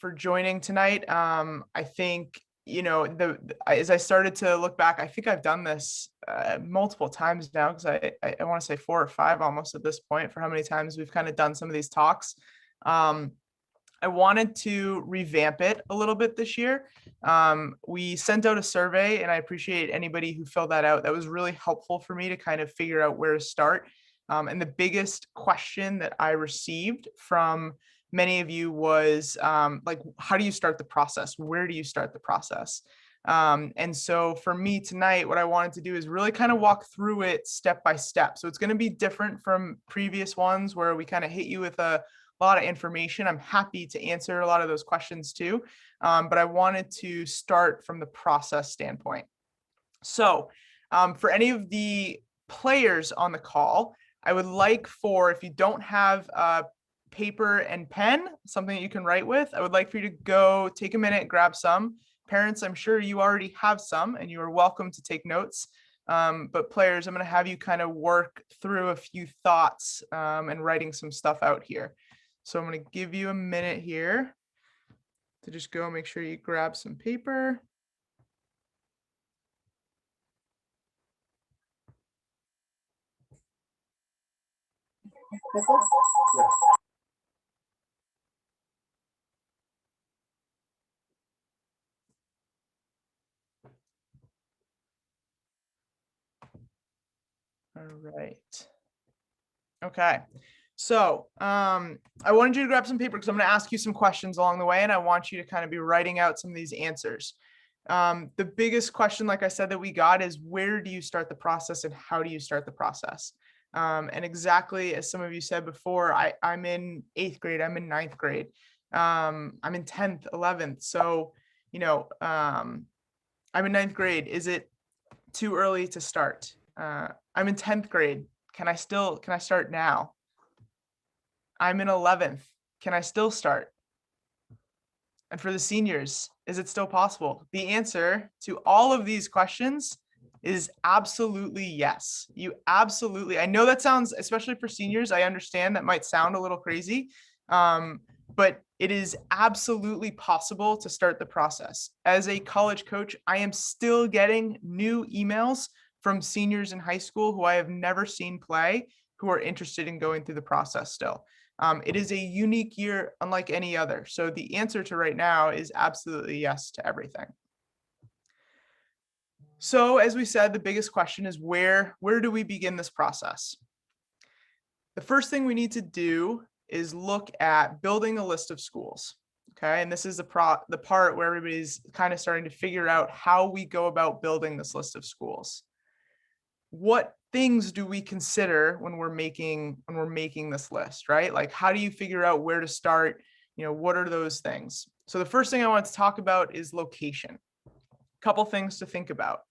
for joining tonight. I think, as I started to look back, I think I've done this multiple times now because I want to say four or five almost at this point for how many times we've kind of done some of these talks. Um, I wanted to revamp it a little bit this year. We sent out a survey, and I appreciate anybody who filled that out. That was really helpful for me to kind of figure out where to start. And the biggest question that I received from many of you was like, how do you start the process? Where do you start the process? And so for me tonight, what I wanted to do is really kind of walk through it step by step. So it's going to be different from previous ones where we kind of hit you with a lot of information. I'm happy to answer a lot of those questions too. But I wanted to start from the process standpoint. So for any of the players on the call, I would like for, if you don't have paper and pen, something that you can write with, I would like for you to go take a minute, grab some. Parents, I'm sure you already have some and you are welcome to take notes. But players, I'm going to have you kind of work through a few thoughts and writing some stuff out here. So I'm going to give you a minute here to just go make sure you grab some paper. All right. Okay. So I wanted you to grab some paper because I'm going to ask you some questions along the way, and I want you to kind of be writing out some of these answers. The biggest question, like I said, that we got is where do you start the process and how do you start the process? And exactly as some of you said before, I'm in 8th grade, I'm in 9th grade, I'm in 10th, 11th. So, I'm in 9th grade. Is it too early to start? I'm in 10th grade. Can I start now? I'm in 11th. Can I still start? And for the seniors, is it still possible? The answer to all of these questions is absolutely yes. I know that sounds, especially for seniors, I understand that might sound a little crazy, but it is absolutely possible to start the process. As a college coach, I am still getting new emails from seniors in high school who I have never seen play, who are interested in going through the process still. It is a unique year unlike any other. So the answer to right now is absolutely yes to everything. So as we said, the biggest question is where do we begin this process? The first thing we need to do is look at building a list of schools. Okay, and this is the part where everybody's kind of starting to figure out how we go about building this list of schools. What things do we consider when we're making this list, right? Like, how do you figure out where to start? What are those things? So the first thing I want to talk about is location. A couple things to think about.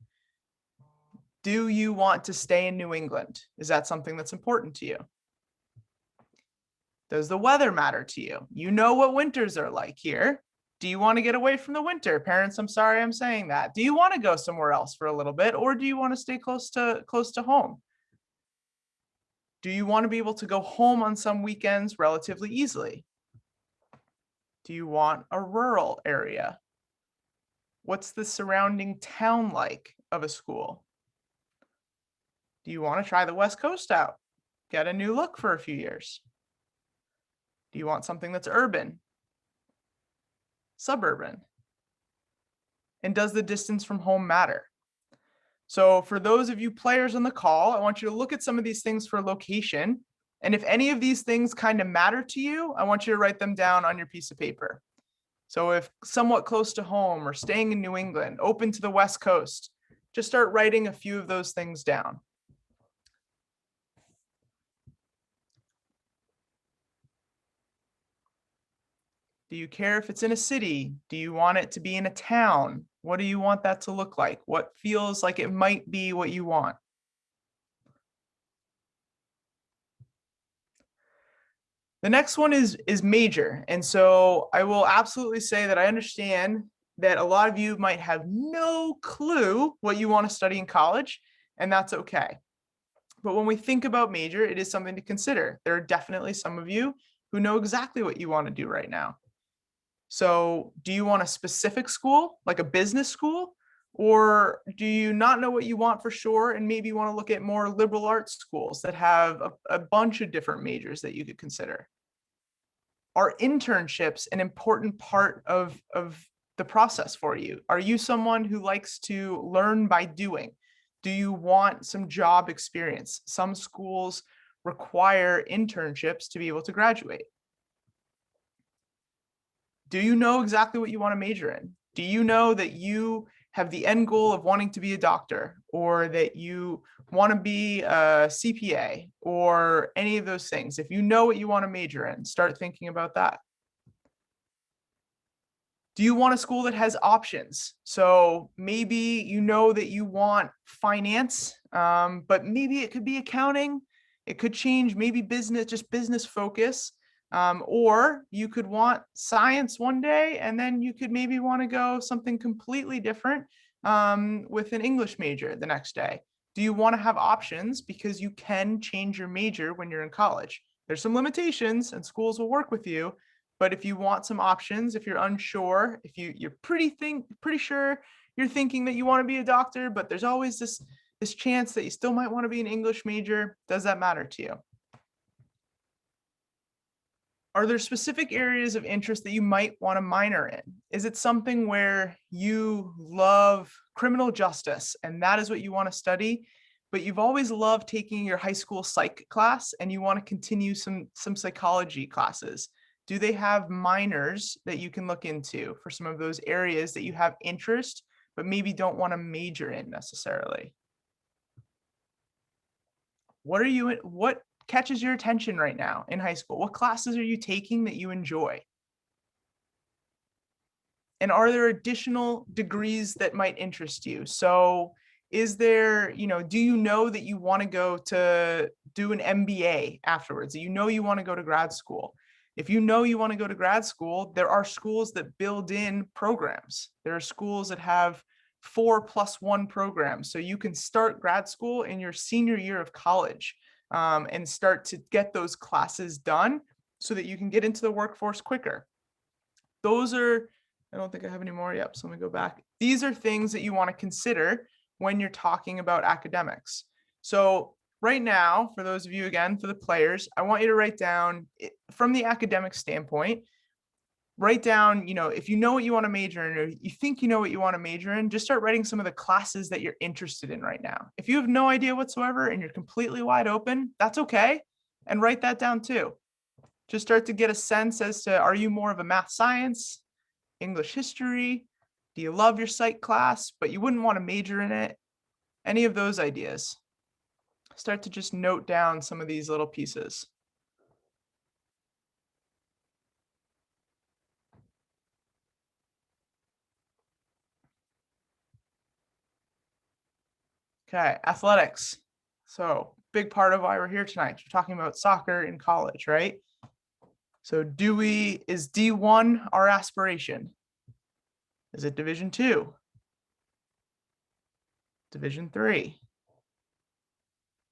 Do you want to stay in New England? Is that something that's important to you? Does the weather matter to you? You know what winters are like here. Do you want to get away from the winter? Parents, I'm sorry I'm saying that. Do you want to go somewhere else for a little bit, or do you want to stay close to home? Do you want to be able to go home on some weekends relatively easily? Do you want a rural area? What's the surrounding town like of a school? Do you want to try the West Coast out? Get a new look for a few years? Do you want something that's urban? Suburban? And does the distance from home matter? So for those of you players on the call, I want you to look at some of these things for location. And if any of these things kind of matter to you, I want you to write them down on your piece of paper. So if somewhat close to home or staying in New England, open to the West Coast, just start writing a few of those things down. Do you care if it's in a city? Do you want it to be in a town? What do you want that to look like? What feels like it might be what you want? The next one is major. And so I will absolutely say that I understand that a lot of you might have no clue what you want to study in college, and that's okay. But when we think about major, it is something to consider. There are definitely some of you who know exactly what you want to do right now. So do you want a specific school, like a business school? Or do you not know what you want for sure and maybe you want to look at more liberal arts schools that have a bunch of different majors that you could consider? Are internships an important part of the process for you? Are you someone who likes to learn by doing? Do you want some job experience? Some schools require internships to be able to graduate. Do you know exactly what you want to major in? Do you know that you have the end goal of wanting to be a doctor, or that you want to be a CPA, or any of those things? If you know what you want to major in, start thinking about that. Do you want a school that has options? So maybe you know that you want finance, but maybe it could be accounting. It could change, maybe business, just business focus. Or you could want science one day, and then you could maybe want to go something completely different with an English major the next day. Do you want to have options? Because you can change your major when you're in college. There's some limitations, and schools will work with you, but if you want some options, if you're unsure, if you're pretty sure you're thinking that you want to be a doctor, but there's always this chance that you still might want to be an English major, does that matter to you? Are there specific areas of interest that you might want to minor in? Is it something where you love criminal justice and that is what you want to study, but you've always loved taking your high school psych class and you want to continue some psychology classes? Do they have minors that you can look into for some of those areas that you have interest, but maybe don't want to major in necessarily? What catches your attention right now in high school? What classes are you taking that you enjoy? And are there additional degrees that might interest you? So is there, do you know that you want to go to do an MBA afterwards? You know you want to go to grad school. If you know you want to go to grad school, there are schools that build in programs. There are schools that have 4+1 programs. So you can start grad school in your senior year of college, and start to get those classes done so that you can get into the workforce quicker. Those are, I don't think I have any more. Yep. So let me go back. These are things that you want to consider when you're talking about academics. So right now, for those of you, again, for the players, I want you to write down from the academic standpoint, write down, if you know what you want to major in, or you think you know what you want to major in, just start writing some of the classes that you're interested in right now. If you have no idea whatsoever and you're completely wide open, that's okay. And write that down too. Just start to get a sense as to, are you more of a math science, English history? Do you love your psych class, but you wouldn't want to major in it? Any of those ideas. Start to just note down some of these little pieces. Okay, athletics. So big part of why we're here tonight. We're talking about soccer in college, right? So is D1 our aspiration? Is it Division 2? Division 3?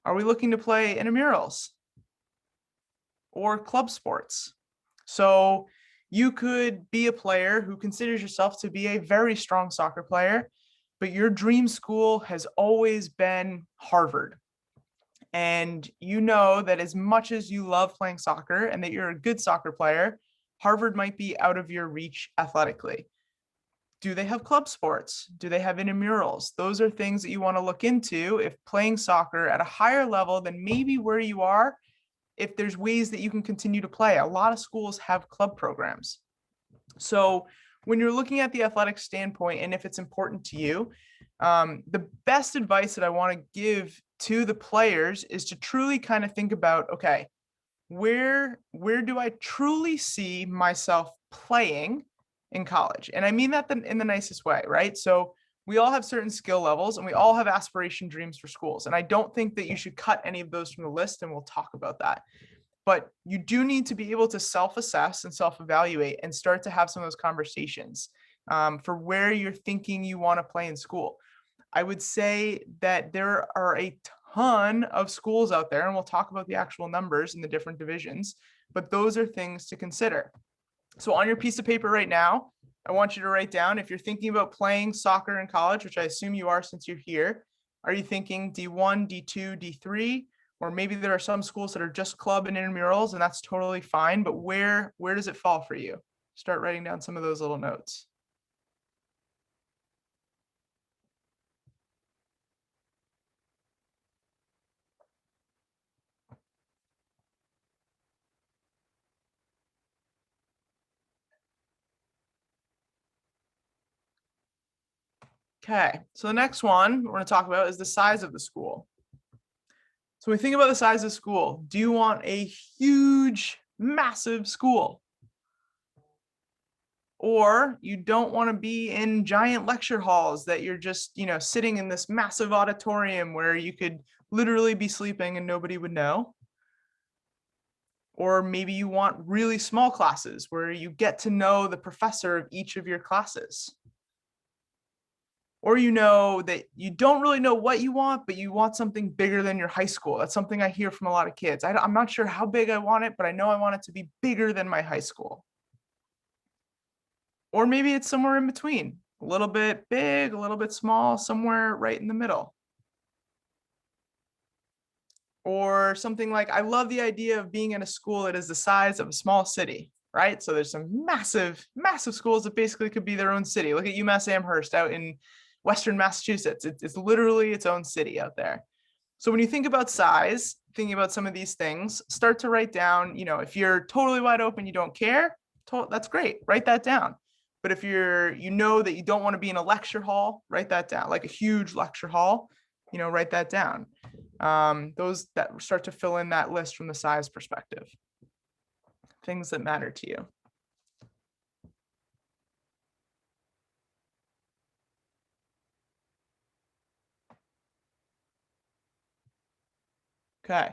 Are we looking to play intramurals or club sports? So you could be a player who considers yourself to be a very strong soccer player, but your dream school has always been Harvard. And you know that as much as you love playing soccer and that you're a good soccer player, Harvard might be out of your reach athletically. Do they have club sports? Do they have intramurals? Those are things that you want to look into if playing soccer at a higher level than maybe where you are, if there's ways that you can continue to play. A lot of schools have club programs. So when you're looking at the athletic standpoint, and if it's important to you, the best advice that I want to give to the players is to truly kind of think about, okay, where do I truly see myself playing in college? And I mean that in the nicest way, right? So we all have certain skill levels and we all have aspiration dreams for schools. And I don't think that you should cut any of those from the list, and we'll talk about that. But you do need to be able to self-assess and self-evaluate and start to have some of those conversations for where you're thinking you want to play in school. I would say that there are a ton of schools out there, and we'll talk about the actual numbers in the different divisions, but those are things to consider. So on your piece of paper right now, I want you to write down, if you're thinking about playing soccer in college, which I assume you are since you're here, are you thinking D1, D2, D3? Or maybe there are some schools that are just club and intramurals, and that's totally fine. But where does it fall for you? Start writing down some of those little notes. Okay, so the next one we're going to talk about is the size of the school. So when we think about the size of school, do you want a huge, massive school? Or you don't want to be in giant lecture halls that you're just, sitting in this massive auditorium where you could literally be sleeping and nobody would know? Or maybe you want really small classes where you get to know the professor of each of your classes. Or you know that you don't really know what you want, but you want something bigger than your high school. That's something I hear from a lot of kids. I'm not sure how big I want it, but I know I want it to be bigger than my high school. Or maybe it's somewhere in between, a little bit big, a little bit small, somewhere right in the middle. Or something like, I love the idea of being in a school that is the size of a small city, right? So there's some massive, massive schools that basically could be their own city. Look at UMass Amherst out in Western Massachusetts. It's literally its own city out there. So when you think about size, thinking about some of these things, start to write down, if you're totally wide open, you don't care, that's great. Write that down. But if you know that you don't want to be in a lecture hall, write that down, like a huge lecture hall, write that down. Those that start to fill in that list from the size perspective. Things that matter to you. Okay.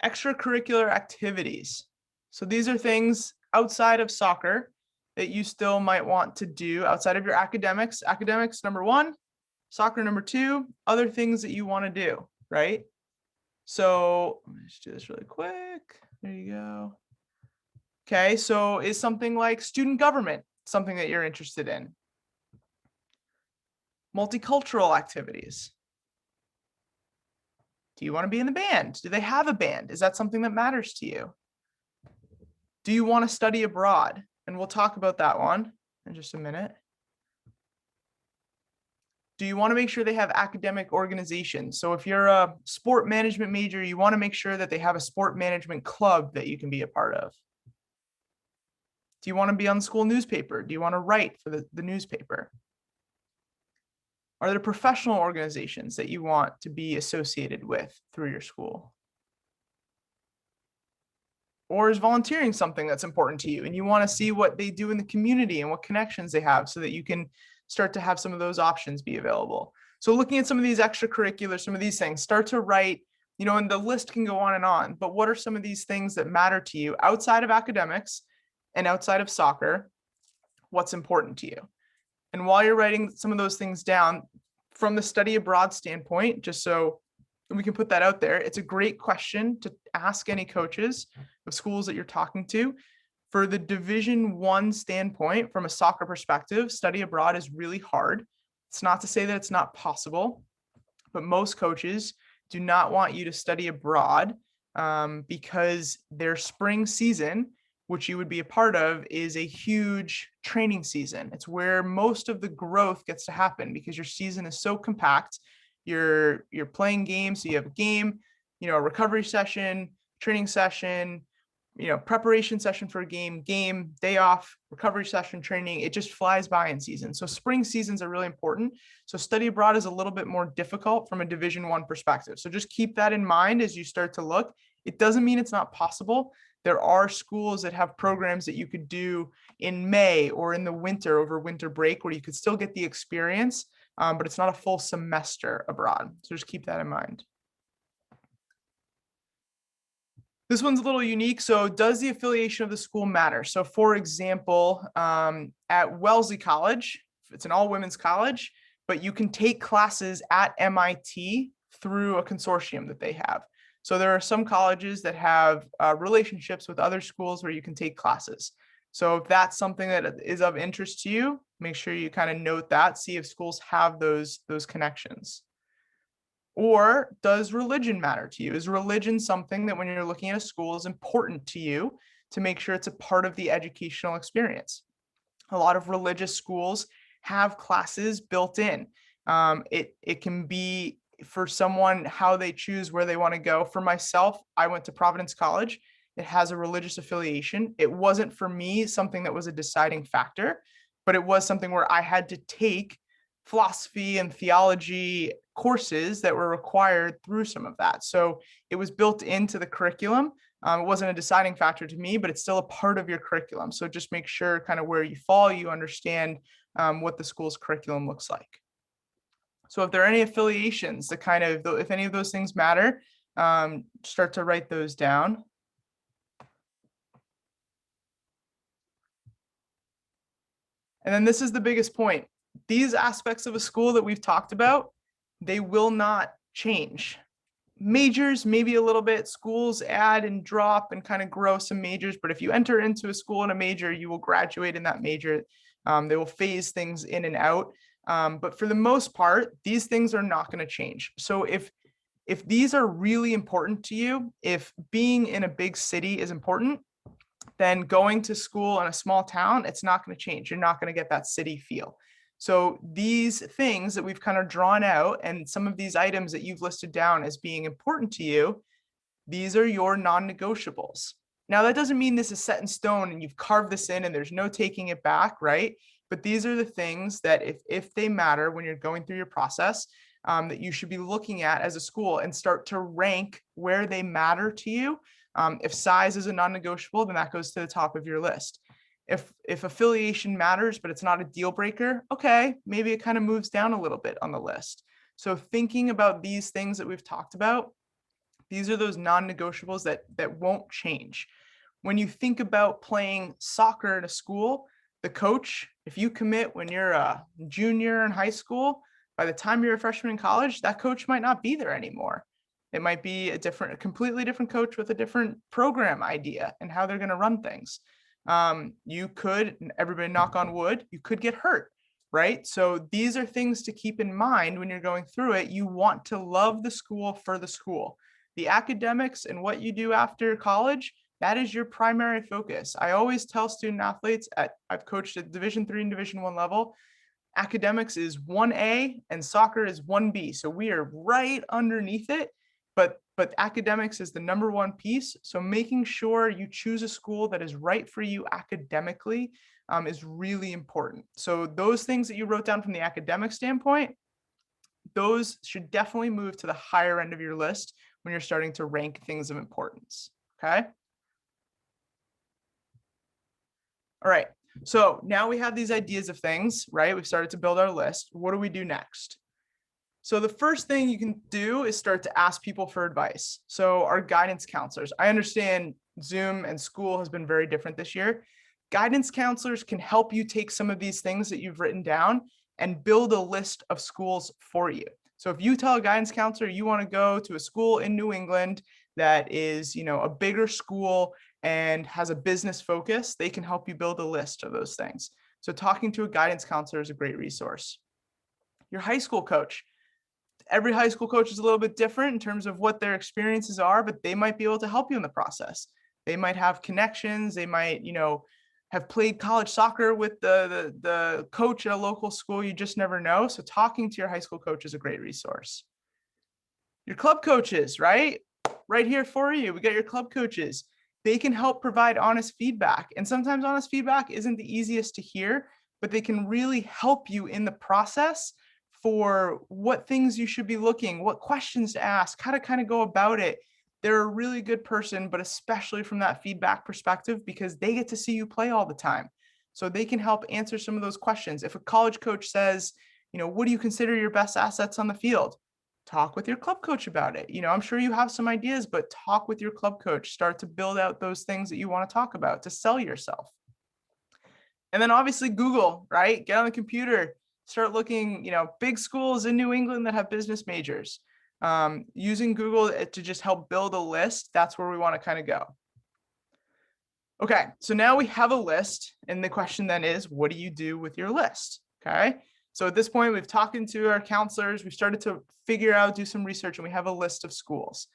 Extracurricular activities. So these are things outside of soccer that you still might want to do outside of your academics. Academics, number one, soccer, number two, other things that you want to do, right? So let me just do this really quick. There you go. Okay, so is something like student government something that you're interested in? Multicultural activities. Do you want to be in the band? Do they have a band? Is that something that matters to you? Do you want to study abroad? And we'll talk about that one in just a minute. Do you want to make sure they have academic organizations? So if you're a sport management major, you want to make sure that they have a sport management club that you can be a part of. Do you want to be on the school newspaper? Do you want to write for the newspaper? Are there professional organizations that you want to be associated with through your school? Or is volunteering something that's important to you and you want to see what they do in the community and what connections they have so that you can start to have some of those options be available? So looking at some of these extracurriculars, some of these things, start to write, and the list can go on, but what are some of these things that matter to you outside of academics and outside of soccer? What's important to you? And while you're writing some of those things down from the study abroad standpoint, just so we can put that out there, it's a great question to ask any coaches of schools that you're talking to. For the Division I standpoint, from a soccer perspective, study abroad is really hard. It's not to say that it's not possible, but most coaches do not want you to study abroad because their spring season, which you would be a part of, is a huge training season. It's where most of the growth gets to happen because your season is so compact. You're playing games, so you have a game, a recovery session, training session, preparation session for a game, day off, recovery session, training. It just flies by in season. So spring seasons are really important. So study abroad is a little bit more difficult from a Division I perspective. So just keep that in mind as you start to look. It doesn't mean it's not possible. There are schools that have programs that you could do in May or in the winter over winter break where you could still get the experience, but it's not a full semester abroad. So just keep that in mind. This one's a little unique. So does the affiliation of the school matter? So for example, at Wellesley College, it's an all-women's college, but you can take classes at MIT through a consortium that they have. So there are some colleges that have relationships with other schools where you can take classes. So if that's something that is of interest to you, make sure you kind of note that, see if schools have those connections. Or does religion matter to you? Is religion something that when you're looking at a school is important to you to make sure it's a part of the educational experience? A lot of religious schools have classes built in. It can be for someone how they choose where they want to go. For myself, I went to Providence College. It has a religious affiliation. It wasn't for me something that was a deciding factor, but it was something where I had to take philosophy and theology courses that were required through some of that. So it was built into the curriculum. It wasn't a deciding factor to me, but it's still a part of your curriculum. So just make sure kind of where you fall, you understand what the school's curriculum looks like. So if there are any affiliations that kind of, if any of those things matter, start to write those down. And then this is the biggest point. These aspects of a school that we've talked about, they will not change. Majors, maybe a little bit. Schools add and drop and kind of grow some majors. But if you enter into a school in a major, you will graduate in that major. They will phase things in and out. But for the most part, these things are not going to change. So if these are really important to you, if being in a big city is important, then going to school in a small town, it's not going to change. You're not going to get that city feel. So these things that we've kind of drawn out and some of these items that you've listed down as being important to you, these are your non-negotiables. Now, that doesn't mean this is set in stone and you've carved this in and there's no taking it back, right? But these are the things that if they matter when you're going through your process, that you should be looking at as a school and start to rank where they matter to you. If size is a non-negotiable, then that goes to the top of your list. If affiliation matters, but it's not a deal breaker, okay, maybe it kind of moves down a little bit on the list. So thinking about these things that we've talked about, these are those non-negotiables that won't change. When you think about playing soccer at a school, the coach, if you commit when you're a junior in high school, by the time you're a freshman in college, that coach might not be there anymore. It might be a completely different coach with a different program idea and how they're going to run things. You could, everybody knock on wood, you could get hurt, right? So these are things to keep in mind when you're going through it. You want to love the school for the school. The academics and what you do after college, that is your primary focus. I always tell student athletes I've coached at Division III and Division I level, academics is 1A and soccer is 1B. So we are right underneath it, but academics is the number one piece. So making sure you choose a school that is right for you academically is really important. So those things that you wrote down from the academic standpoint, those should definitely move to the higher end of your list when you're starting to rank things of importance, okay? All right, so now we have these ideas of things, right? We've started to build our list. What do we do next? So the first thing you can do is start to ask people for advice. So our guidance counselors, I understand Zoom and school has been very different this year. Guidance counselors can help you take some of these things that you've written down and build a list of schools for you. So if you tell a guidance counselor you want to go to a school in New England that is, a bigger school and has a business focus, they can help you build a list of those things. So talking to a guidance counselor is a great resource. Your high school coach, every high school coach is a little bit different in terms of what their experiences are, but they might be able to help you in the process. They might have connections. They might, have played college soccer with the coach at a local school. You just never know. So talking to your high school coach is a great resource. Your club coaches, right? Right here for you. We got your club coaches. They can help provide honest feedback. And sometimes honest feedback isn't the easiest to hear, but they can really help you in the process for what things you should be looking, what questions to ask, how to kind of go about it. They're a really good person, but especially from that feedback perspective, because they get to see you play all the time. So they can help answer some of those questions. If a college coach says, what do you consider your best assets on the field? Talk with your club coach about it. I'm sure you have some ideas, but talk with your club coach. Start to build out those things that you want to talk about to sell yourself. And then obviously Google, right? Get on the computer, start looking, big schools in New England that have business majors. Using Google to just help build a list, that's where we want to kind of go. Okay, so now we have a list, and the question then is, what do you do with your list? Okay, so at this point, we've talked to our counselors, we've started to figure out, do some research, and we have a list of schools.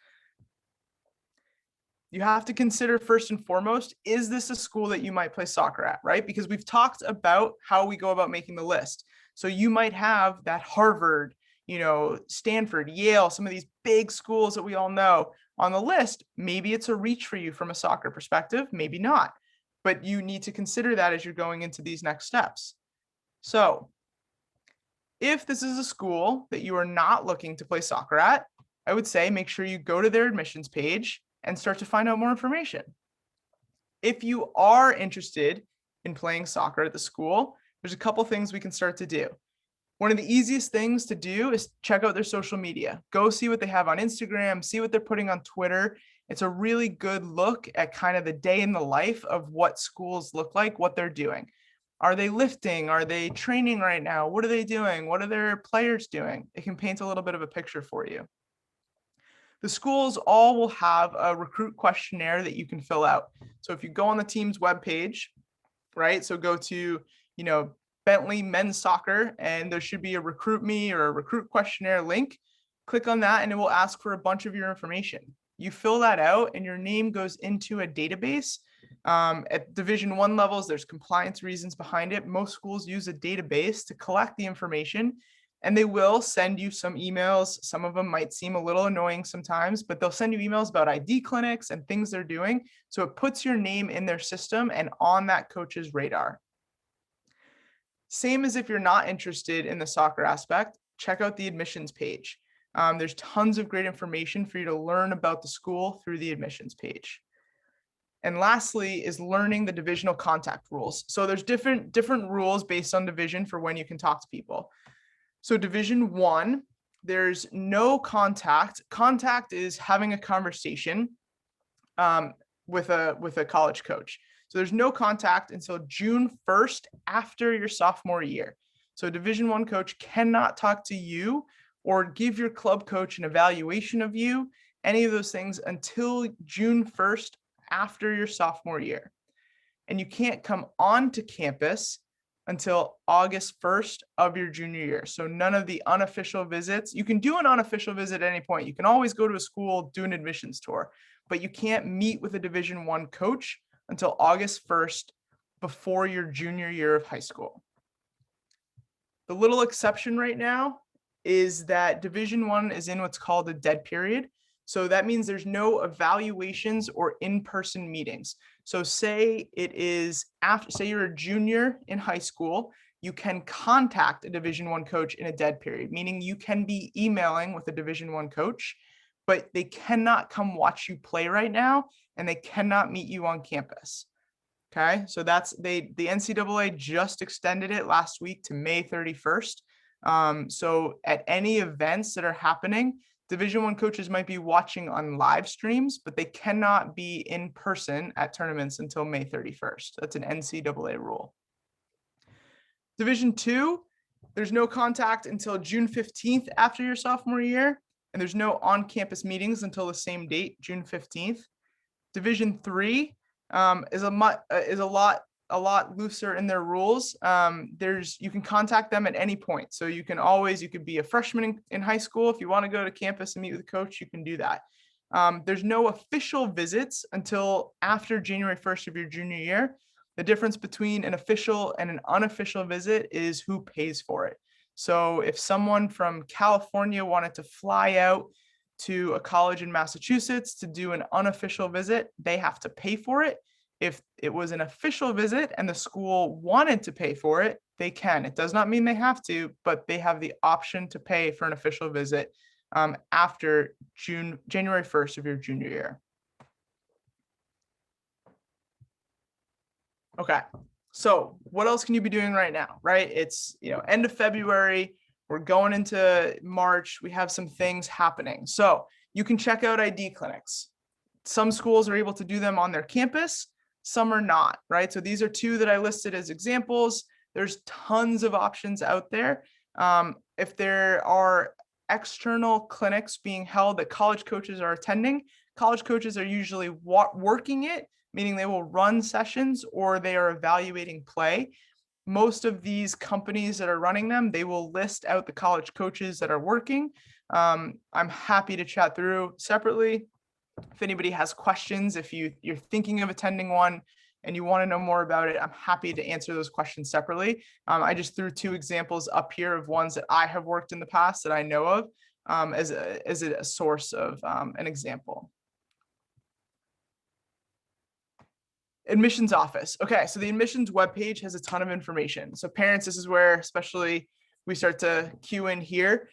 You have to consider first and foremost, is this a school that you might play soccer at, right? Because we've talked about how we go about making the list. So you might have that Harvard, Stanford, Yale, some of these big schools that we all know on the list. Maybe it's a reach for you from a soccer perspective, maybe not. But you need to consider that as you're going into these next steps. So if this is a school that you are not looking to play soccer at, I would say make sure you go to their admissions page and start to find out more information. If you are interested in playing soccer at the school, there's a couple things we can start to do. One of the easiest things to do is check out their social media. Go see what they have on Instagram, see what they're putting on Twitter. It's a really good look at kind of the day in the life of what schools look like, what they're doing. Are they lifting? Are they training right now? What are they doing? What are their players doing? It can paint a little bit of a picture for you. The schools all will have a recruit questionnaire that you can fill out. So if you go on the team's webpage, right? So go to, Bentley men's soccer, and there should be a recruit me or a recruit questionnaire link. Click on that and it will ask for a bunch of your information. You fill that out and your name goes into a database. At Division I levels, there's compliance reasons behind it. Most schools use a database to collect the information, and they will send you some emails. Some of them might seem a little annoying sometimes, but they'll send you emails about ID clinics and things they're doing. So it puts your name in their system and on that coach's radar. Same as if you're not interested in the soccer aspect, check out the admissions page. There's tons of great information for you to learn about the school through the admissions page. And lastly is learning the divisional contact rules. So there's different rules based on division for when you can talk to people. So Division I, there's no contact. Contact is having a conversation with a college coach. So there's no contact until June 1st after your sophomore year. So a Division I coach cannot talk to you or give your club coach an evaluation of you, any of those things until June 1st after your sophomore year. And you can't come onto campus until August 1st of your junior year. So none of the unofficial visits. You can do an unofficial visit at any point. You can always go to a school, do an admissions tour, but you can't meet with a Division I coach until August 1st before your junior year of high school. The little exception right now is that Division I is in what's called a dead period. So that means there's no evaluations or in-person meetings. So say you're a junior in high school, you can contact a Division I coach in a dead period, meaning you can be emailing with a Division I coach, but they cannot come watch you play right now, and they cannot meet you on campus. Okay, so the NCAA just extended it last week to May 31st. So at any events that are happening, Division I coaches might be watching on live streams, but they cannot be in person at tournaments until May 31st. That's an NCAA rule. Division II, there's no contact until June 15th after your sophomore year, and there's no on-campus meetings until the same date, June 15th. Division III is a lot looser in their rules. You can contact them at any point. So you could be a freshman in high school. If you want to go to campus and meet with a coach, you can do that. There's no official visits until after January 1st of your junior year. The difference between an official and an unofficial visit is who pays for it. So if someone from California wanted to fly out to a college in Massachusetts to do an unofficial visit, they have to pay for it. If it was an official visit and the school wanted to pay for it, they can. It does not mean they have to, but they have the option to pay for an official visit after January 1st of your junior year. Okay, so what else can you be doing right now, right? It's end of February, we're going into March, we have some things happening. So you can check out ID clinics. Some schools are able to do them on their campus, some are not, right? So these are two that I listed as examples. There's tons of options out there. If there are external clinics being held that college coaches are attending, college coaches are usually working it meaning they will run sessions or they are evaluating play. Most of these companies that are running them, they will list out the college coaches that are working. I'm happy to chat through separately. If anybody has questions, if you're thinking of attending one and you want to know more about it, I'm happy to answer those questions separately. I just threw two examples up here of ones that I have worked in the past that I know of as a source of an example. Admissions office. Okay, so the admissions webpage has a ton of information. So parents, this is where especially we start to cue in here.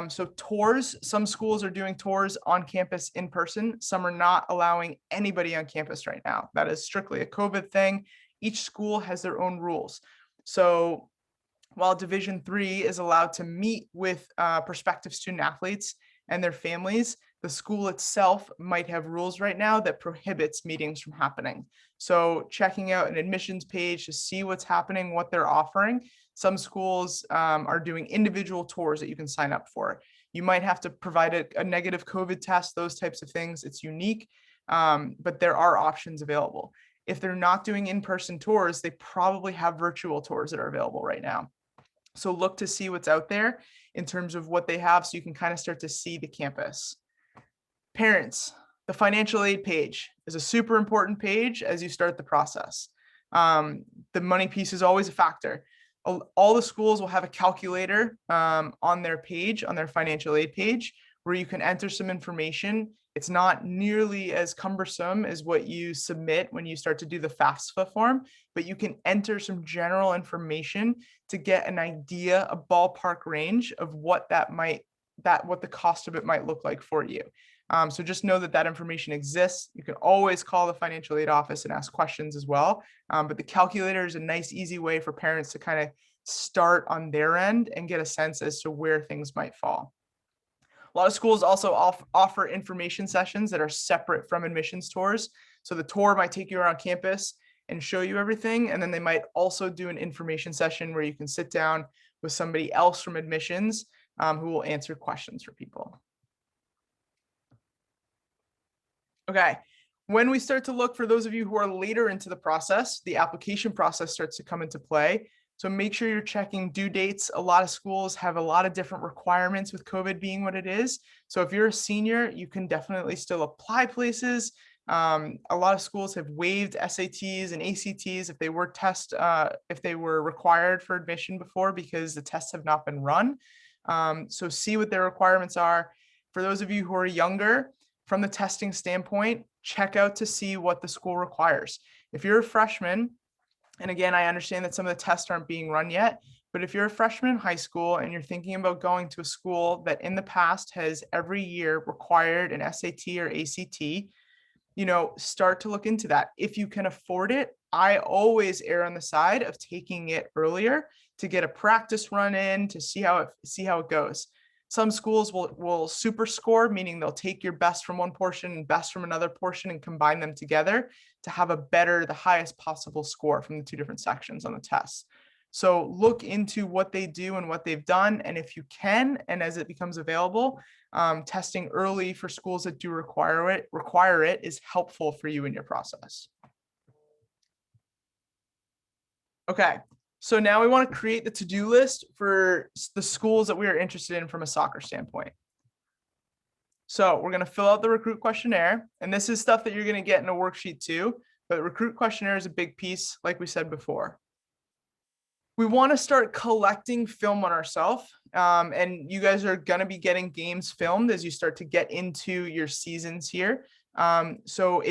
So tours, some schools are doing tours on campus in person. Some are not allowing anybody on campus right now. That is strictly a COVID thing. Each school has their own rules. So while Division III is allowed to meet with prospective student athletes and their families, the school itself might have rules right now that prohibits meetings from happening. So checking out an admissions page to see what's happening, what they're offering. Some schools are doing individual tours that you can sign up for. You might have to provide a negative COVID test, those types of things. It's unique, but there are options available. If they're not doing in-person tours, they probably have virtual tours that are available right now. So look to see what's out there in terms of what they have so you can kind of start to see the campus. Parents, the financial aid page is a super important page as you start the process. The money piece is always a factor. All the schools will have a calculator on their page, on their financial aid page, where you can enter some information. It's not nearly as cumbersome as what you submit when you start to do the FAFSA form, but you can enter some general information to get an idea, a ballpark range of what what the cost of it might look like for you. So just know that that information exists. You can always call the financial aid office and ask questions as well. But the calculator is a nice, easy way for parents to kind of start on their end and get a sense as to where things might fall. A lot of schools also offer information sessions that are separate from admissions tours. So the tour might take you around campus and show you everything. And then they might also do an information session where you can sit down with somebody else from admissions who will answer questions for people. Okay, when we start to look, for those of you who are later into the process, the application process starts to come into play. So make sure you're checking due dates. A lot of schools have a lot of different requirements with COVID being what it is. So if you're a senior, you can definitely still apply places. A lot of schools have waived SATs and ACTs if they were required for admission before because the tests have not been run. So see what their requirements are. For those of you who are younger, from the testing standpoint, check out to see what the school requires. If you're a freshman, and again, I understand that some of the tests aren't being run yet, but if you're a freshman in high school and you're thinking about going to a school that in the past has every year required an SAT or ACT, start to look into that. If you can afford it, I always err on the side of taking it earlier to get a practice run in to see how it goes. Some schools will super score, meaning they'll take your best from one portion and best from another portion and combine them together to have the highest possible score from the two different sections on the test. So look into what they do and what they've done. And if you can, and as it becomes available, testing early for schools that do require it is helpful for you in your process. Okay. So now we want to create the to-do list for the schools that we are interested in from a soccer standpoint. So we're going to fill out the recruit questionnaire, and this is stuff that you're going to get in a worksheet too, but recruit questionnaire is a big piece, like we said before. We want to start collecting film on ourselves, and you guys are going to be getting games filmed as you start to get into your seasons here. So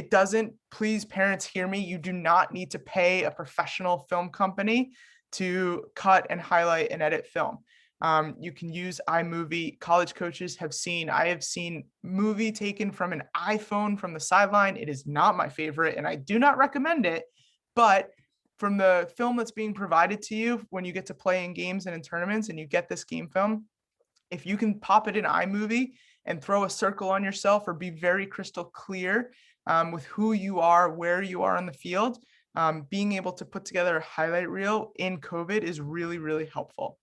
please parents hear me, you do not need to pay a professional film company to cut and highlight and edit film. You can use iMovie. College coaches I have seen movie taken from an iPhone from the sideline. It is not my favorite and I do not recommend it, but from the film that's being provided to you when you get to play in games and in tournaments and you get this game film, if you can pop it in iMovie and throw a circle on yourself or be very crystal clear with who you are, where you are on the field, being able to put together a highlight reel in COVID is really, really helpful.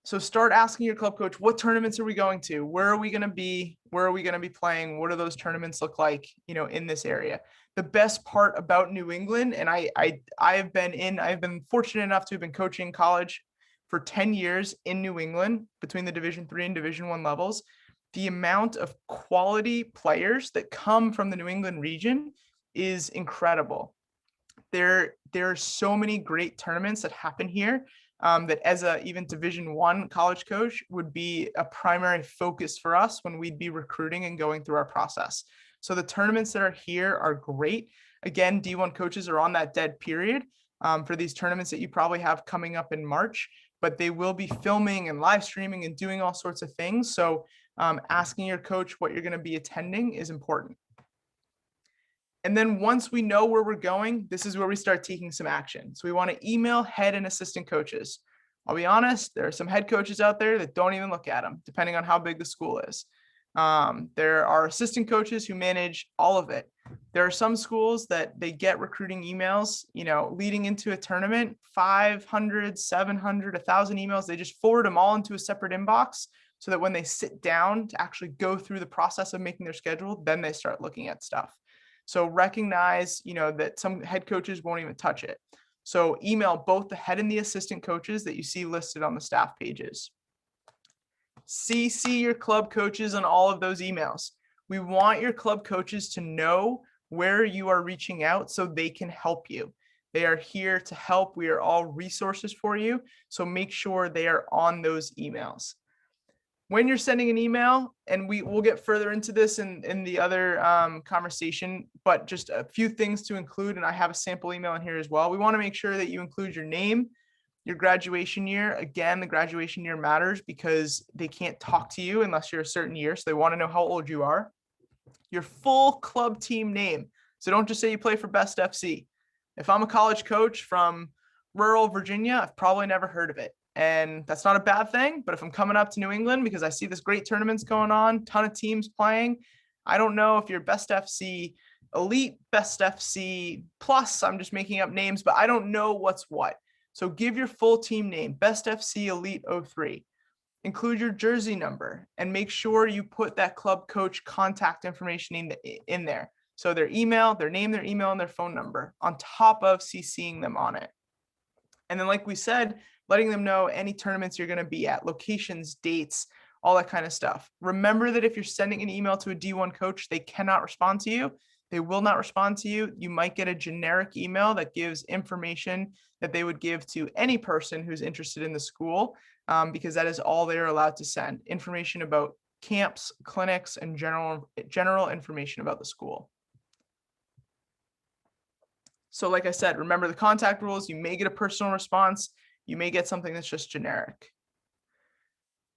So start asking your club coach, what tournaments are we going to? Where are we going to be? Where are we going to be playing? What do those tournaments look like, in this area? The best part about New England, and I've been fortunate enough to have been coaching college for 10 years in New England between the Division 3 and Division 1 levels. The amount of quality players that come from the New England region is incredible. There are so many great tournaments that happen here, that as a even Division 1 college coach would be a primary focus for us when we'd be recruiting and going through our process. So the tournaments that are here are great. Again, D1 coaches are on that dead period for these tournaments that you probably have coming up in March, but they will be filming and live streaming and doing all sorts of things. So asking your coach what you're going to be attending is important. And then once we know where we're going, this is where we start taking some action. So we want to email head and assistant coaches. I'll be honest, there are some head coaches out there that don't even look at them, depending on how big the school is. There are assistant coaches who manage all of it. There are some schools that they get recruiting emails, leading into a tournament, 500, 700, 1,000 emails. They just forward them all into a separate inbox so that when they sit down to actually go through the process of making their schedule, then they start looking at stuff. So recognize, that some head coaches won't even touch it. So email both the head and the assistant coaches that you see listed on the staff pages. CC your club coaches on all of those emails. We want your club coaches to know where you are reaching out so they can help you. They are here to help. We are all resources for you. So make sure they are on those emails. When you're sending an email, and we'll get further into this in the other conversation, but just a few things to include, and I have a sample email in here as well. We want to make sure that you include your name, your graduation year. Again, the graduation year matters because they can't talk to you unless you're a certain year, so they want to know how old you are. Your full club team name. So don't just say you play for Best FC. If I'm a college coach from rural Virginia, I've probably never heard of it. And that's not a bad thing, but if I'm coming up to New England because I see this great tournaments going on, ton of teams playing, I don't know if you're Best FC Elite, Best FC Plus, I'm just making up names, but I don't know what's what. So give your full team name, Best FC Elite 03. Include your jersey number and make sure you put that club coach contact information in there. So their email, their name, their email, and their phone number on top of CCing them on it. And then, like we said, letting them know any tournaments you're going to be at, locations, dates, all that kind of stuff. Remember that if you're sending an email to a D1 coach, they cannot respond to you. They will not respond to you. You might get a generic email that gives information that they would give to any person who's interested in the school, because that is all they're allowed to send. Information about camps, clinics, and general information about the school. So like I said, remember the contact rules. You may get a personal response. You may get something that's just generic.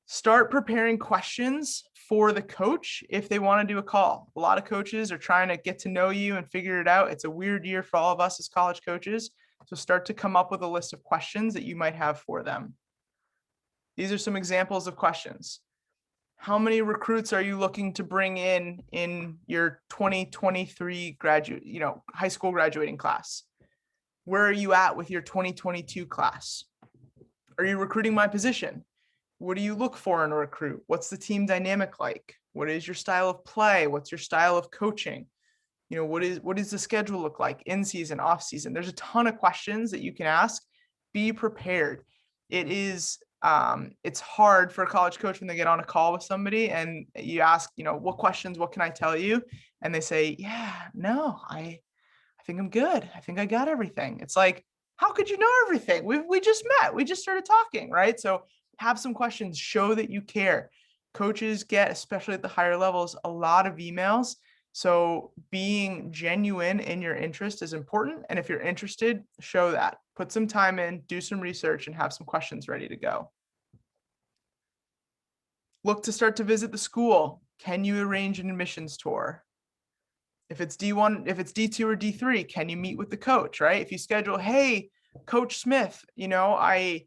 Start preparing questions for the coach if they want to do a call. A lot of coaches are trying to get to know you and figure it out. It's a weird year for all of us as college coaches. So start to come up with a list of questions that you might have for them. These are some examples of questions. How many recruits are you looking to bring in your 2023 graduate, high school graduating class? Where are you at with your 2022 class? Are you recruiting my position? What do you look for in a recruit? What's the team dynamic like? What is your style of play? What's your style of coaching? What does the schedule look like in season, off season? There's a ton of questions that you can ask. Be prepared. It's hard for a college coach when they get on a call with somebody and you ask, what questions, what can I tell you? And they say, yeah, no, I think I'm good. I think I got everything. It's like, how could you know everything? We just met. We just started talking, right? So have some questions, show that you care. Coaches get, especially at the higher levels, a lot of emails. So being genuine in your interest is important. And if you're interested, show that. Put some time in, do some research, and have some questions ready to go. Look to start to visit the school. Can you arrange an admissions tour? If it's D1, if it's D2 or D3, can you meet with the coach, right? If you schedule, hey, Coach Smith, I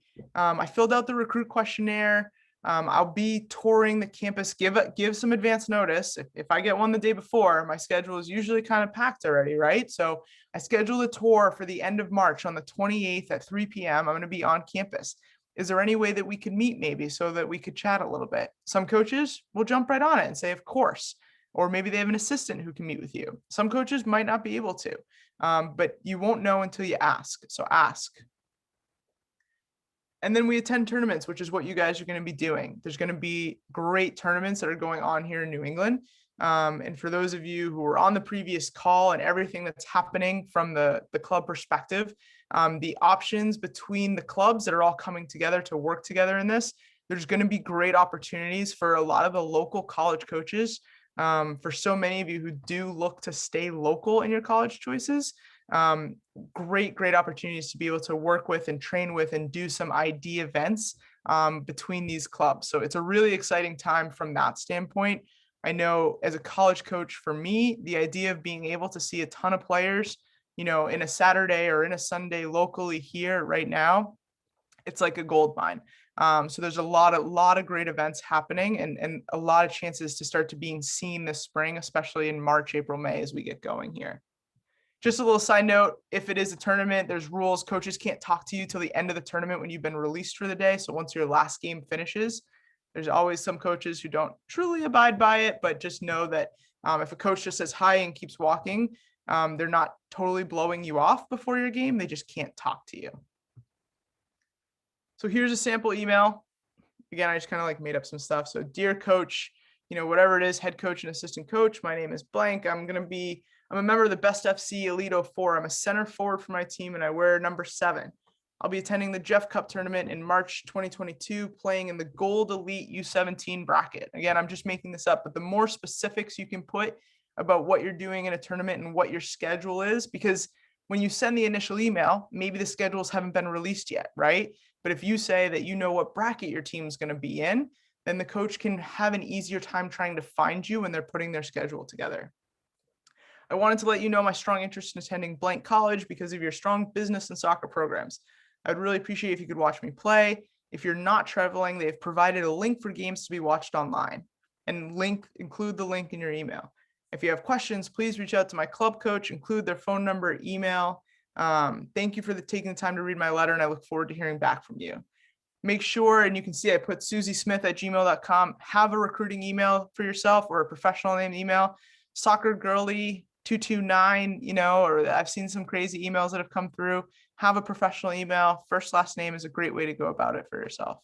filled out the recruit questionnaire. I'll be touring the campus. Give some advance notice. If I get one the day before, my schedule is usually kind of packed already, right? So I scheduled a tour for the end of March on the 28th at 3 p.m. I'm going to be on campus. Is there any way that we could meet maybe so that we could chat a little bit? Some coaches will jump right on it and say, of course. Or maybe they have an assistant who can meet with you. Some coaches might not be able to, but you won't know until you ask. So ask. And then we attend tournaments, which is what you guys are going to be doing. There's going to be great tournaments that are going on here in New England. And for those of you who were on the previous call and everything that's happening from the club perspective, the options between the clubs that are all coming together to work together in this, there's going to be great opportunities for a lot of the local college coaches. For so many of you who do look to stay local in your college choices, great opportunities to be able to work with and train with and do some ID events between these clubs. So it's a really exciting time from that standpoint. I know as a college coach, for me, the idea of being able to see a ton of players, in a Saturday or in a Sunday locally here right now, it's like a gold mine. So there's a lot of great events happening and a lot of chances to start to being seen this spring, especially in March, April, May, as we get going here. Just a little side note, if it is a tournament, there's rules. Coaches can't talk to you till the end of the tournament when you've been released for the day. So once your last game finishes, there's always some coaches who don't truly abide by it, but just know that if a coach just says hi and keeps walking, they're not totally blowing you off before your game. They just can't talk to you. So here's a sample email. Again, I just kind of like made up some stuff. So dear coach, whatever it is, head coach and assistant coach, my name is blank. I'm a member of the Best FC Elite 04. I'm a center forward for my team and I wear number 7. I'll be attending the Jeff Cup tournament in March 2022, playing in the Gold Elite U17 bracket. Again, I'm just making this up, but the more specifics you can put about what you're doing in a tournament and what your schedule is, because when you send the initial email, maybe the schedules haven't been released yet, right? But if you say that you know what bracket your team is going to be in, then the coach can have an easier time trying to find you when they're putting their schedule together. I wanted to let you know my strong interest in attending blank college because of your strong business and soccer programs. I'd really appreciate if you could watch me play. If you're not traveling, they've provided a link for games to be watched online and include the link in your email. If you have questions, please reach out to my club coach, include their phone number, email. Thank you for taking the time to read my letter, and I look forward to hearing back from you. Make sure, and you can see I put susiesmith@gmail.com, have a recruiting email for yourself or a professional name email, soccergirly229, or I've seen some crazy emails that have come through. Have a professional email. First, last name is a great way to go about it for yourself.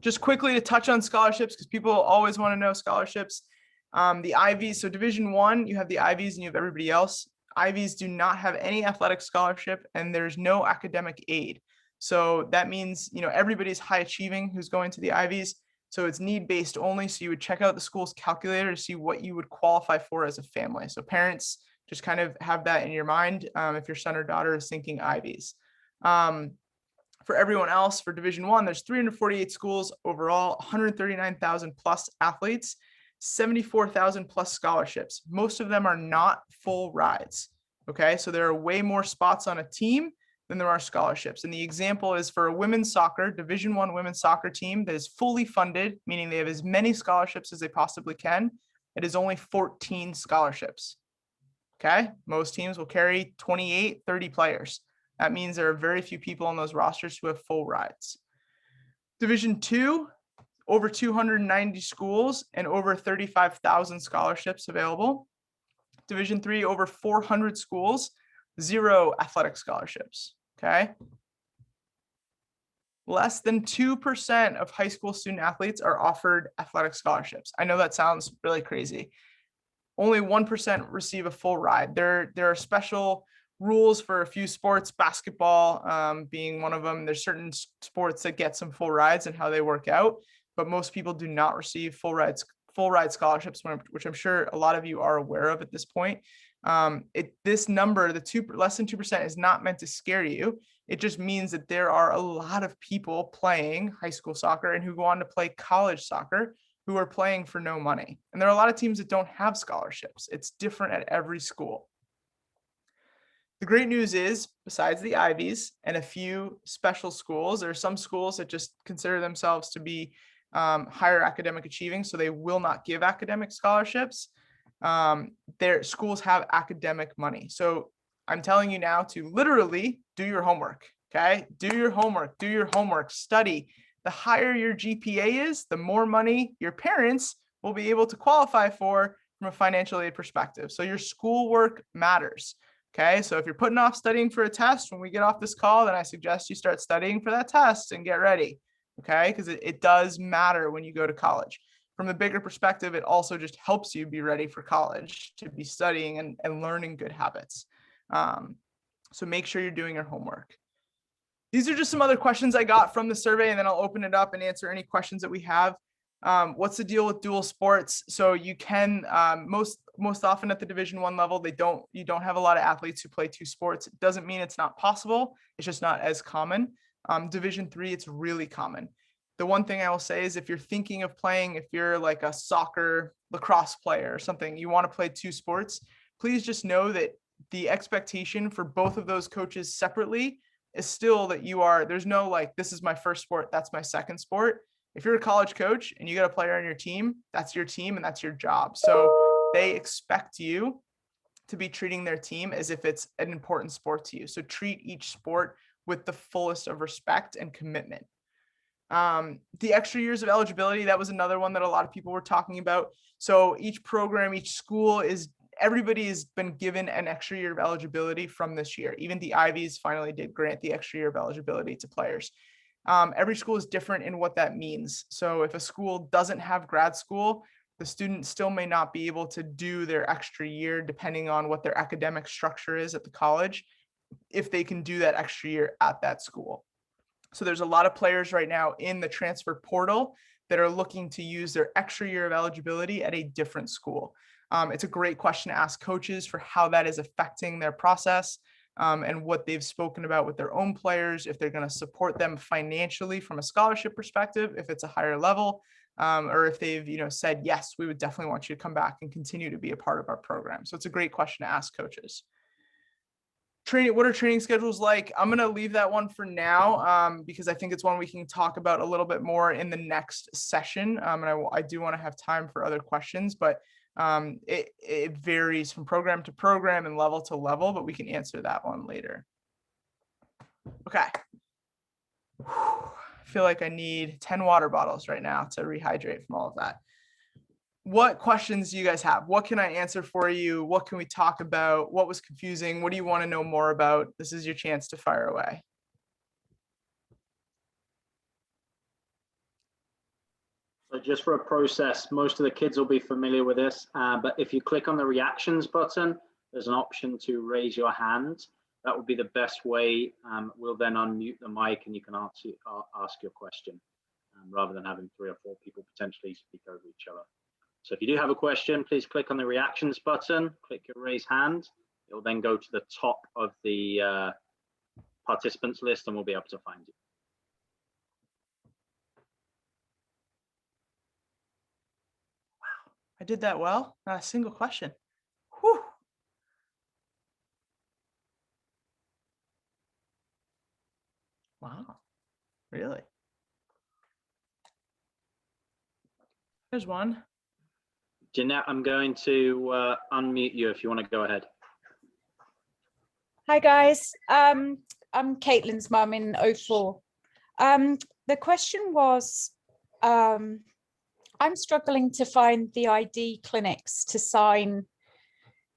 Just quickly to touch on scholarships, because people always want to know scholarships. The Ivies, so Division I, you have the Ivies and you have everybody else. Ivies do not have any athletic scholarship and there's no academic aid. So that means, everybody's high achieving who's going to the Ivies. So it's need-based only. So you would check out the school's calculator to see what you would qualify for as a family. So parents just kind of have that in your mind if your son or daughter is thinking Ivies. For everyone else, for Division I, there's 348 schools overall, 139,000 plus athletes, 74,000 plus scholarships. Most of them are not full rides. Okay, so there are way more spots on a team than there are scholarships. And the example is for a women's soccer, Division I women's soccer team that is fully funded, meaning they have as many scholarships as they possibly can. It is only 14 scholarships. Okay, most teams will carry 28, 30 players. That means there are very few people on those rosters who have full rides. Division II, over 290 schools and over 35,000 scholarships available. Division III, over 400 schools, 0 athletic scholarships, okay? Less than 2% of high school student athletes are offered athletic scholarships. I know that sounds really crazy. Only 1% receive a full ride. There are special rules for a few sports, basketball being one of them. There's certain sports that get some full rides and how they work out, but most people do not receive full ride scholarships, which I'm sure a lot of you are aware of at this point. This number, less than 2%, is not meant to scare you. It just means that there are a lot of people playing high school soccer and who go on to play college soccer who are playing for no money. And there are a lot of teams that don't have scholarships. It's different at every school. The great news is, besides the Ivies and a few special schools, there are some schools that just consider themselves to be higher academic achieving, so they will not give academic scholarships. Their schools have academic money. So I'm telling you now to literally do your homework. Okay, do your homework, study. The higher your GPA is, the more money your parents will be able to qualify for from a financial aid perspective. So your schoolwork matters. Okay, so if you're putting off studying for a test, when we get off this call, then I suggest you start studying for that test and get ready. Okay, because it does matter when you go to college. From the bigger perspective, it also just helps you be ready for college, to be studying and learning good habits. So make sure you're doing your homework. These are just some other questions I got from the survey, and then I'll open it up and answer any questions that we have. What's the deal with dual sports? So you can most often at the Division I level, you don't have a lot of athletes who play 2 sports. It doesn't mean it's not possible. It's just not as common. Division III, it's really common. The one thing I will say is if you're thinking of playing, if you're like a soccer, lacrosse player or something, you want to play 2 sports, please just know that the expectation for both of those coaches separately is still that there's no like, this is my first sport, that's my second sport. If you're a college coach and you got a player on your team, that's your team and that's your job. So they expect you to be treating their team as if it's an important sport to you. So treat each sport with the fullest of respect and commitment. The extra years of eligibility, that was another one that a lot of people were talking about. So each program, each school everybody has been given an extra year of eligibility from this year. Even the Ivies finally did grant the extra year of eligibility to players. Every school is different in what that means. So if a school doesn't have grad school, the student still may not be able to do their extra year depending on what their academic structure is at the college, if they can do that extra year at that school. So there's a lot of players right now in the transfer portal that are looking to use their extra year of eligibility at a different school. It's a great question to ask coaches for how that is affecting their process and what they've spoken about with their own players, if they're going to support them financially from a scholarship perspective, if it's a higher level, or if they've said, yes, we would definitely want you to come back and continue to be a part of our program. So it's a great question to ask coaches. What are training schedules like? I'm going to leave that one for now because I think it's one we can talk about a little bit more in the next session. And I do want to have time for other questions, but it varies from program to program and level to level, but we can answer that one later. Okay. I feel like I need 10 water bottles right now to rehydrate from all of that. What questions do you guys have? What can I answer for you? What can we talk about? What was confusing? What do you want to know more about? This is your chance to fire away. So just for a process, most of the kids will be familiar with this, but if you click on the reactions button, there's an option to raise your hand. That would be the best way. We'll then unmute the mic and you can ask your question rather than having 3 or 4 people potentially speak over each other. So if you do have a question, please click on the reactions button, click your raise hand. It will then go to the top of the participants list and we'll be able to find you. Wow, I did that well. Not a single question. Whew. Wow, really? There's one. Jeanette, I'm going to unmute you if you want to go ahead. Hi guys, I'm Caitlin's mum in 04. The question was, I'm struggling to find the ID clinics to sign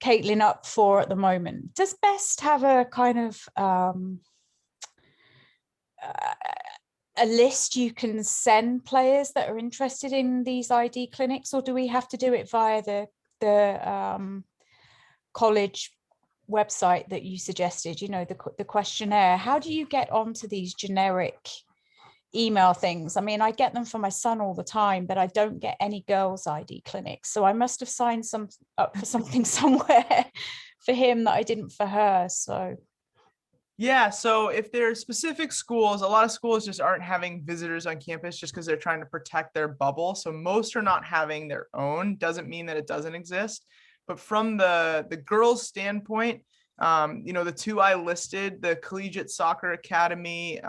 Caitlin up for at the moment. Does Best have a kind of a list you can send players that are interested in these ID clinics, or do we have to do it via the college website that you suggested, the questionnaire? How do you get onto these generic email things? I mean, I get them for my son all the time, but I don't get any girls' ID clinics. So I must have signed up for something somewhere for him that I didn't for her. So yeah, so if there are specific schools, a lot of schools just aren't having visitors on campus just because they're trying to protect their bubble. So most are not having their own. Doesn't mean that it doesn't exist. But from the girls' standpoint, the 2 I listed, the Collegiate Soccer Academy,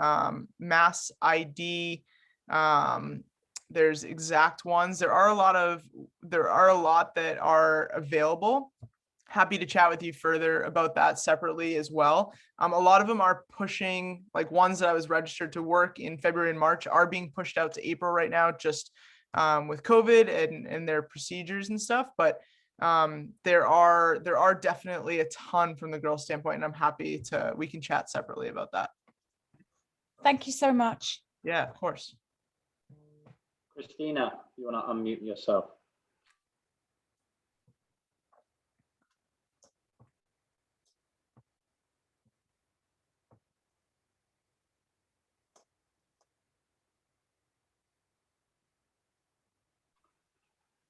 Mass ID, there's Exact Ones. There are a lot that are available. happy to chat with you further about that separately as well. A lot of them are pushing, like ones that I was registered to work in February and March are being pushed out to April right now, just with COVID and their procedures and stuff. But there are definitely a ton from the girls' standpoint, and I'm happy we can chat separately about that. Thank you so much. Yeah, of course. Christina, you want to unmute yourself?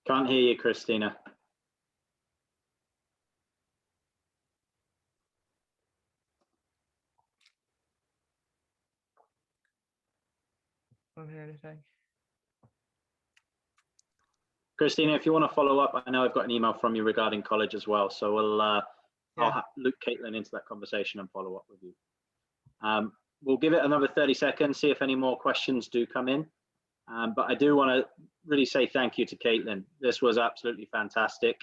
Can't hear you, Christina. Don't hear anything. Christina, if you want to follow up, I know I've got an email from you regarding college as well. So I'll loop Caitlin into that conversation and follow up with you. We'll give it another 30 seconds, see if any more questions do come in. But I do want to really say thank you to Caitlin. This was absolutely fantastic.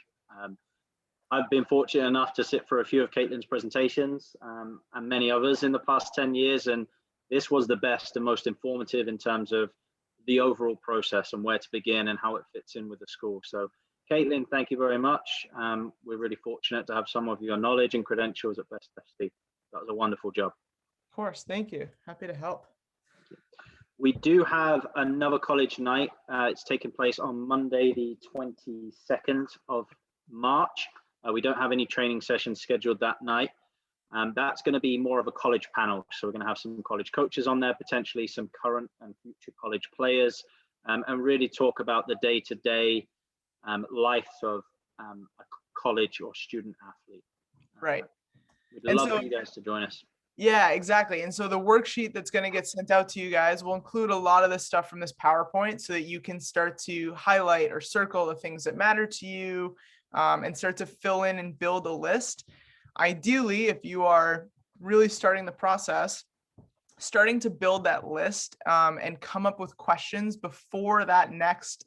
I've been fortunate enough to sit for a few of Caitlin's presentations and many others in the past 10 years. And this was the best and most informative in terms of the overall process and where to begin and how it fits in with the school. So Caitlin, thank you very much. We're really fortunate to have some of your knowledge and credentials at Best FC. That was a wonderful job. Of course, thank you. Happy to help. We do have another college night. It's taking place on Monday, the 22nd of March. We don't have any training sessions scheduled that night. That's going to be more of a college panel. So we're going to have some college coaches on there, potentially some current and future college players, and really talk about the day-to-day life of a college or student athlete. Right. We'd love for you guys to join us. Yeah, exactly. And so the worksheet that's going to get sent out to you guys will include a lot of the stuff from this PowerPoint so that you can start to highlight or circle the things that matter to you, and start to fill in and build a list. Ideally, if you are really starting the process, starting to build that list and come up with questions before that next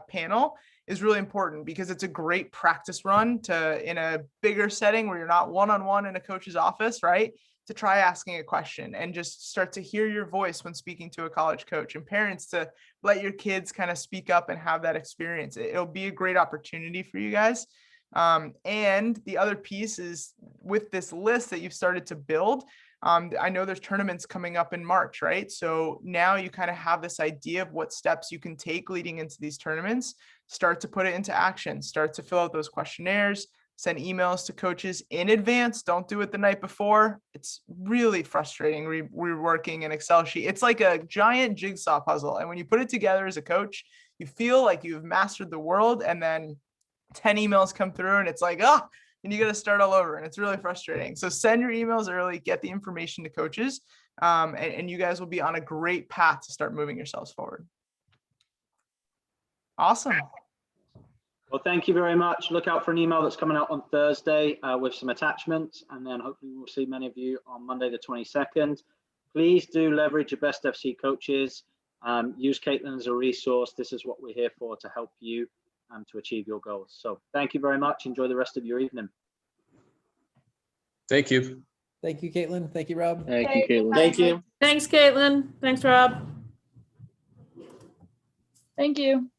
panel is really important, because it's a great practice run in a bigger setting where you're not one-on-one in a coach's office, right? To try asking a question and just start to hear your voice when speaking to a college coach, and parents to let your kids kind of speak up and have that experience. It'll be a great opportunity for you guys. And the other piece is with this list that you've started to build. I know there's tournaments coming up in March, right? So now you kind of have this idea of what steps you can take leading into these tournaments, start to put it into action, start to fill out those questionnaires, send emails to coaches in advance. Don't do it the night before. It's really frustrating reworking an Excel sheet. It's like a giant jigsaw puzzle. And when you put it together as a coach, you feel like you've mastered the world, and then 10 emails come through and it's like, and you got to start all over, and it's really frustrating. So send your emails early, get the information to coaches, and you guys will be on a great path to start moving yourselves forward. Awesome. Well, thank you very much. Look out for an email that's coming out on Thursday with some attachments, and then hopefully we'll see many of you on Monday the 22nd. Please do leverage your Best FC coaches. Use Caitlin as a resource. This is what we're here for, to help you to achieve your goals. So thank you very much. Enjoy the rest of your evening. Thank you. Thank you, Caitlin. Thank you, Rob. Thank you, Caitlin. Thank you. Thanks, Caitlin. Thanks, Rob. Thank you.